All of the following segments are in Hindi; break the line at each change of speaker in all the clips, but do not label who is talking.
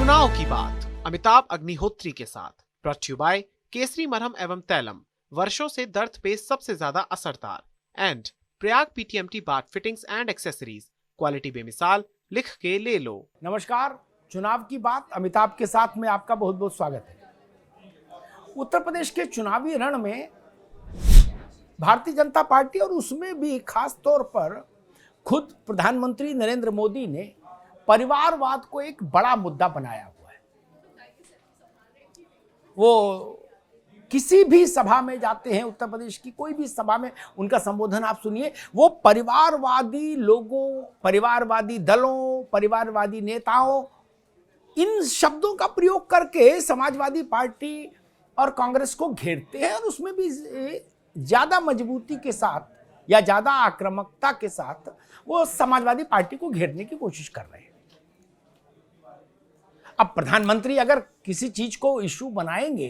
चुनाव की बात अमिताभ अग्निहोत्री के साथ ब्रॉट यू बाय केसरी मरहम एवं तैलम, वर्षों से दर्द पे सबसे ज्यादा असरदार, and Prayag PTMT bath fittings and accessories, quality बेमिसाल, लिख के ले लो।
नमस्कार, चुनाव की बात अमिताभ के साथ में आपका बहुत बहुत स्वागत है। उत्तर प्रदेश के चुनावी रण में भारतीय जनता पार्टी और उसमें भी खास तौर पर खुद प्रधानमंत्री नरेंद्र मोदी ने परिवारवाद को एक बड़ा मुद्दा बनाया हुआ है। वो किसी भी सभा में जाते हैं, उत्तर प्रदेश की कोई भी सभा में उनका संबोधन आप सुनिए, वो परिवारवादी लोगों, परिवारवादी दलों, परिवारवादी नेताओं, इन शब्दों का प्रयोग करके समाजवादी पार्टी और कांग्रेस को घेरते हैं और उसमें भी ज्यादा मजबूती के साथ या ज्यादा आक्रामकता के साथ वो समाजवादी पार्टी को घेरने की कोशिश कर रहे हैं। अब प्रधानमंत्री अगर किसी चीज को इश्यू बनाएंगे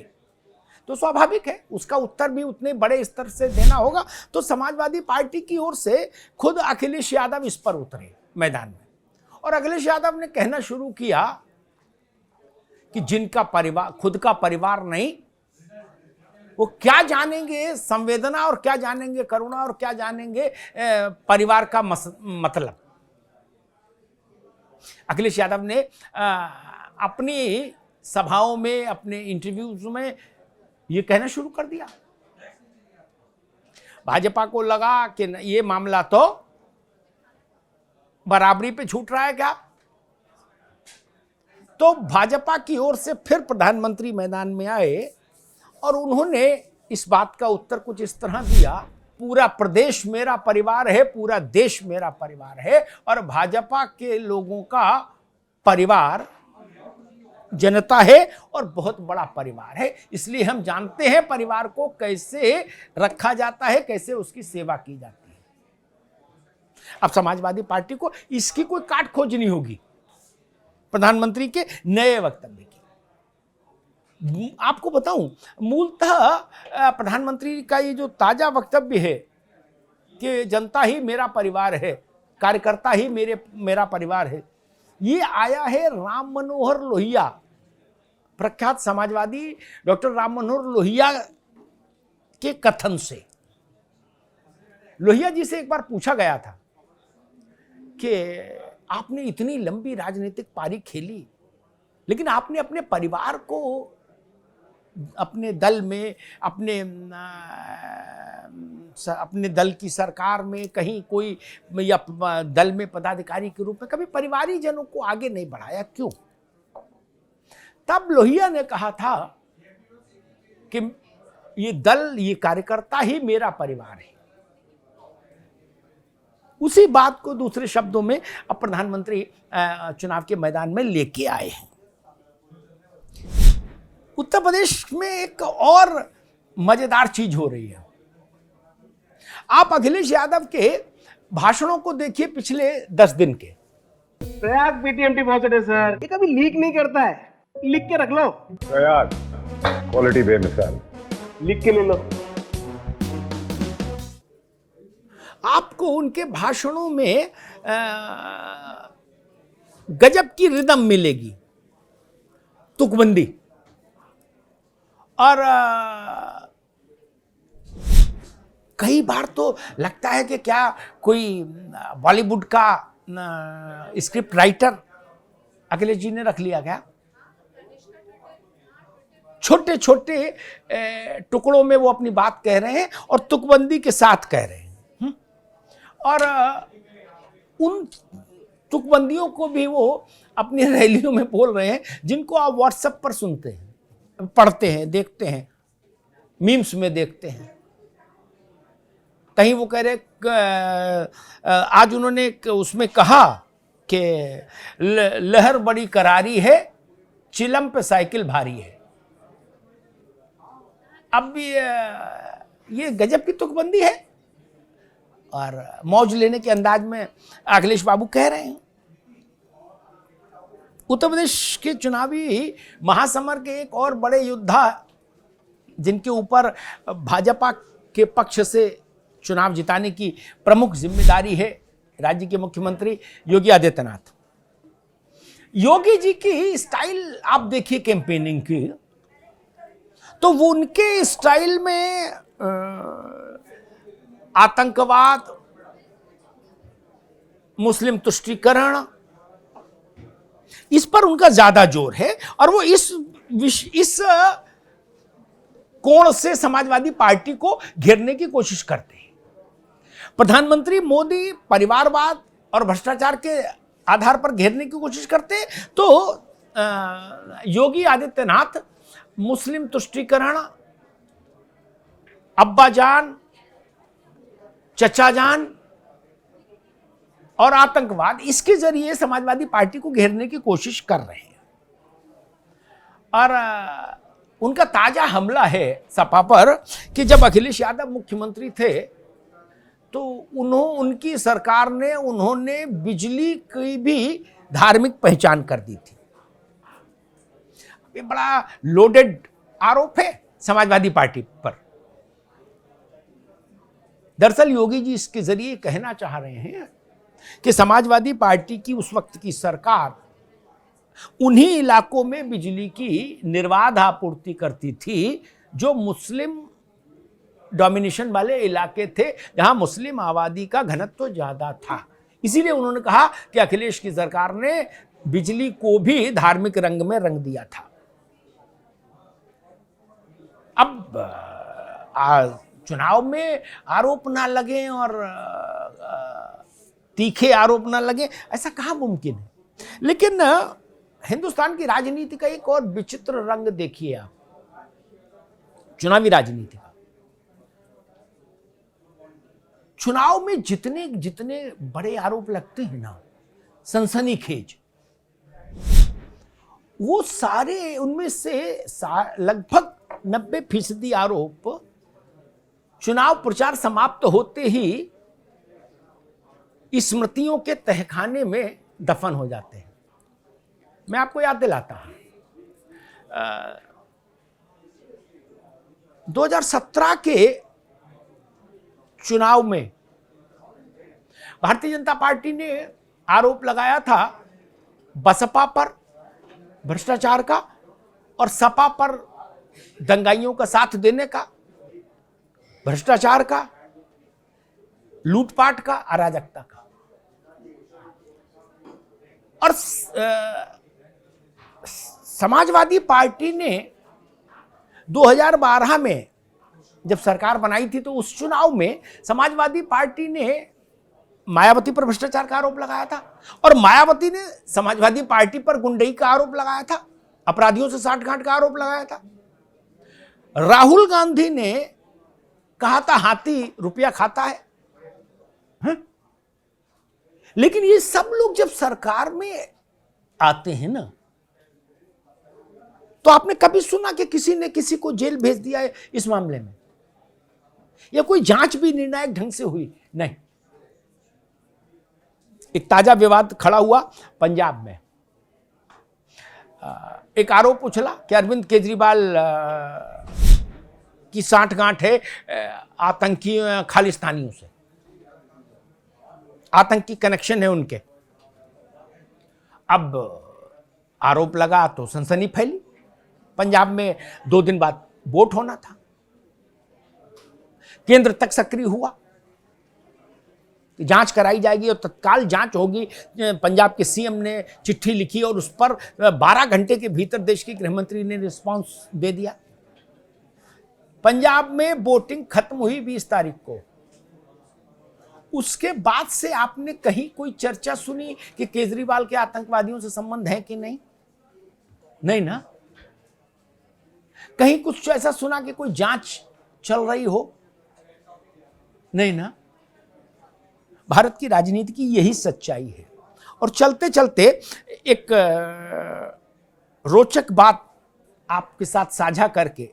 तो स्वाभाविक है उसका उत्तर भी उतने बड़े स्तर से देना होगा। तो समाजवादी पार्टी की ओर से खुद अखिलेश यादव इस पर उतरे मैदान में और अखिलेश यादव ने कहना शुरू किया कि जिनका परिवार, खुद का परिवार नहीं, वो क्या जानेंगे संवेदना और क्या जानेंगे करुणा और क्या जानेंगे परिवार का मतलब। अखिलेश यादव ने अपनी सभाओं में, अपने इंटरव्यूज में ये कहना शुरू कर दिया। भाजपा को लगा कि ये मामला तो बराबरी पे छूट रहा है क्या, तो भाजपा की ओर से फिर प्रधानमंत्री मैदान में आए और उन्होंने इस बात का उत्तर कुछ इस तरह दिया, पूरा प्रदेश मेरा परिवार है, पूरा देश मेरा परिवार है और भाजपा के लोगों का परिवार जनता है और बहुत बड़ा परिवार है, इसलिए हम जानते हैं परिवार को कैसे रखा जाता है, कैसे उसकी सेवा की जाती है। अब समाजवादी पार्टी को इसकी कोई काट खोज नहीं होगी प्रधानमंत्री के नए वक्तव्य की। आपको बताऊं, मूलतः प्रधानमंत्री का ये जो ताजा वक्तव्य है कि जनता ही मेरा परिवार है, कार्यकर्ता ही मेरा परिवार है, ये आया है राम मनोहर लोहिया, प्रख्यात समाजवादी डॉक्टर राम मनोहर लोहिया के कथन से। लोहिया जी से एक बार पूछा गया था कि आपने इतनी लंबी राजनीतिक पारी खेली, लेकिन आपने अपने परिवार को अपने दल में, अपने दल की सरकार में कहीं कोई या दल में पदाधिकारी के रूप में कभी परिवारी जनों को आगे नहीं बढ़ाया, क्यों? तब लोहिया ने कहा था कि ये दल, ये कार्यकर्ता ही मेरा परिवार है। उसी बात को दूसरे शब्दों में अब प्रधानमंत्री चुनाव के मैदान में लेके आए हैं। उत्तर प्रदेश में एक और मजेदार चीज हो रही है। आप अखिलेश यादव के भाषणों को देखिए पिछले 10 दिन के।
प्रयाग पीटीएमटी पहुंचे सर, ये कभी लीक नहीं करता है, लिख के रख लो।
प्रयाग क्वालिटी बेमिसाल,
लिख के ले लो।
आपको उनके भाषणों में गजब की रिदम मिलेगी, तुकबंदी, और कई बार तो लगता है कि क्या कोई बॉलीवुड का स्क्रिप्ट राइटर अखिलेश जी ने रख लिया क्या। छोटे छोटे टुकड़ों में वो अपनी बात कह रहे हैं और तुकबंदी के साथ कह रहे हैं। और उन तुकबंदियों को भी वो अपनी रैलियों में बोल रहे हैं जिनको आप व्हाट्सएप पर सुनते हैं, पढ़ते हैं, देखते हैं, मीम्स में देखते हैं। कहीं वो कह रहे, आज उन्होंने उसमें कहा कि लहर बड़ी करारी है, चिलम पे साइकिल भारी है। अब ये गजब की तुकबंदी है और मौज लेने के अंदाज में अखिलेश बाबू कह रहे हैं। उत्तर प्रदेश के चुनावी महासमर के एक और बड़े योद्धा जिनके ऊपर भाजपा के पक्ष से चुनाव जिताने की प्रमुख जिम्मेदारी है राज्य के मुख्यमंत्री योगी आदित्यनाथ। योगी जी की स्टाइल आप देखिए कैंपेनिंग की, तो वो उनके स्टाइल में आतंकवाद, मुस्लिम तुष्टीकरण, इस पर उनका ज्यादा जोर है और वो इस कोण से समाजवादी पार्टी को घेरने की कोशिश करते हैं। प्रधानमंत्री मोदी परिवारवाद और भ्रष्टाचार के आधार पर घेरने की कोशिश करते हैं, तो योगी आदित्यनाथ मुस्लिम तुष्टीकरण, अब्बाजान, चचाजान और आतंकवाद, इसके जरिए समाजवादी पार्टी को घेरने की कोशिश कर रहे हैं। और उनका ताजा हमला है सपा पर कि जब अखिलेश यादव मुख्यमंत्री थे तो उनकी सरकार ने उन्होंने बिजली की भी धार्मिक पहचान कर दी थी। ये बड़ा लोडेड आरोप है समाजवादी पार्टी पर। दरअसल योगी जी इसके जरिए कहना चाह रहे हैं कि समाजवादी पार्टी की उस वक्त की सरकार उन्हीं इलाकों में बिजली की निर्बाध आपूर्ति करती थी जो मुस्लिम डोमिनेशन वाले इलाके थे, जहां मुस्लिम आबादी का घनत्व ज्यादा था। इसीलिए उन्होंने कहा कि अखिलेश की सरकार ने बिजली को भी धार्मिक रंग में रंग दिया था। अब चुनाव में आरोप ना लगे और तीखे आरोप ना लगे, ऐसा कहाँ मुमकिन है। लेकिन हिंदुस्तान की राजनीति का एक और विचित्र रंग देखिए आप, चुनावी राजनीति का। चुनाव में जितने जितने बड़े आरोप लगते हैं ना, सनसनीखेज, वो सारे उनमें से लगभग 90% आरोप चुनाव प्रचार समाप्त होते ही स्मृतियों के तहखाने में दफन हो जाते हैं। मैं आपको याद दिलाता हूं, 2017 के चुनाव में भारतीय जनता पार्टी ने आरोप लगाया था बसपा पर भ्रष्टाचार का और सपा पर दंगाइयों का साथ देने का, भ्रष्टाचार का, लूटपाट का, अराजकता का। और समाजवादी पार्टी ने 2012 में जब सरकार बनाई थी तो उस चुनाव में समाजवादी पार्टी ने मायावती पर भ्रष्टाचार का आरोप लगाया था और मायावती ने समाजवादी पार्टी पर गुंडई का आरोप लगाया था, अपराधियों से साठगांठ का आरोप लगाया था। राहुल गांधी ने कहा था हाथी रुपया खाता है, लेकिन ये सब लोग जब सरकार में आते हैं ना, तो आपने कभी सुना कि किसी ने किसी को जेल भेज दिया है इस मामले में, या कोई जांच भी निर्णायक ढंग से हुई? नहीं। एक ताजा विवाद खड़ा हुआ पंजाब में। एक आरोप उछला कि अरविंद केजरीवाल की साठगांठ है आतंकी खालिस्तानियों से, आतंकी कनेक्शन है उनके। अब आरोप लगा तो सनसनी फैली। पंजाब में 2 दिन बाद वोट होना था, केंद्र तक सक्रिय हुआ, जांच कराई जाएगी और तत्काल जांच होगी। पंजाब के सीएम ने चिट्ठी लिखी और उस पर 12 घंटे के भीतर देश के गृहमंत्री ने रिस्पांस दे दिया। पंजाब में वोटिंग खत्म हुई 20 तारीख को। उसके बाद से आपने कहीं कोई चर्चा सुनी कि केजरीवाल के आतंकवादियों से संबंध है कि नहीं? नहीं ना। कहीं कुछ ऐसा सुना कि कोई जांच चल रही हो? नहीं ना। भारत की राजनीति की यही सच्चाई है। और चलते चलते एक रोचक बात आपके साथ साझा करके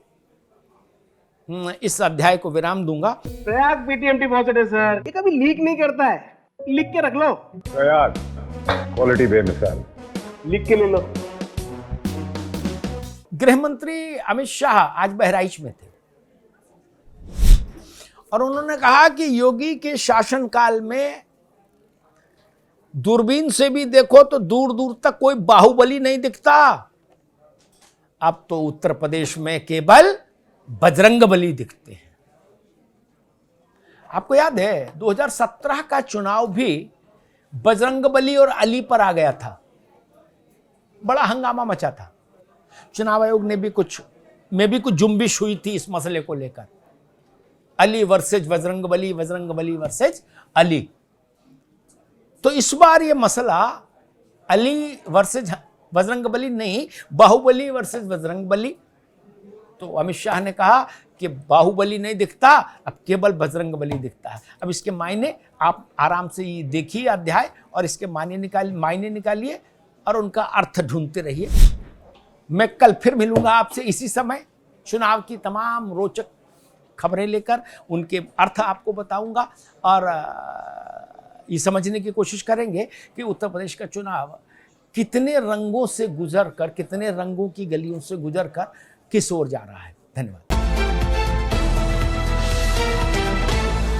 इस अध्याय को विराम दूंगा।
प्रयाग पीटीएमटी पहुंचे थे सर, ये कभी लीक नहीं करता है, लिख के रख लो।
प्रयाग क्वालिटी बेमिसाल,
लिख के ले लो।
गृह मंत्री अमित शाह आज बहराइच में थे और उन्होंने कहा कि योगी के शासनकाल में दूरबीन से भी देखो तो दूर दूर तक कोई बाहुबली नहीं दिखता। अब तो उत्तर प्रदेश में केवल बजरंगबली दिखते हैं। आपको याद है 2017 का चुनाव भी बजरंगबली और अली पर आ गया था, बड़ा हंगामा मचा था। चुनाव आयोग ने भी कुछ जुम्बिश हुई थी इस मसले को लेकर, अली वर्सेज बजरंगबली, बजरंगबली वर्सेज अली। तो इस बार ये मसला अली वर्सेज बजरंगबली नहीं, बाहुबली वर्सेज बजरंगबली। तो अमित शाह ने कहा कि बाहुबली नहीं दिखता, अब केवल बजरंगबली दिखता है। अब इसके मायने आप आराम से ये देखिए अध्याय और इसके मायने निकालिए और उनका अर्थ ढूंढते रहिए। मैं कल फिर मिलूंगा आपसे इसी समय, चुनाव की तमाम रोचक खबरें लेकर उनके अर्थ आपको बताऊंगा और ये समझने की कोशिश करेंगे कि उत्तर प्रदेश का चुनाव कितने रंगों से गुजरकर, कितने रंगों की गलियों से गुजरकर किस ओर जा रहा है। धन्यवाद।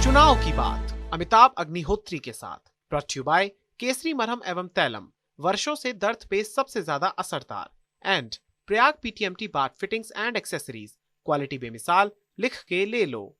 चुनाव की बात अमिताभ अग्निहोत्री के साथ, ब्रॉट यू बाय केसरी मरहम एवं तैलम, वर्षों से दर्द पे सबसे ज्यादा असरदार, and Prayag PTMT bath fittings and accessories, quality बेमिसाल, लिख के ले लो।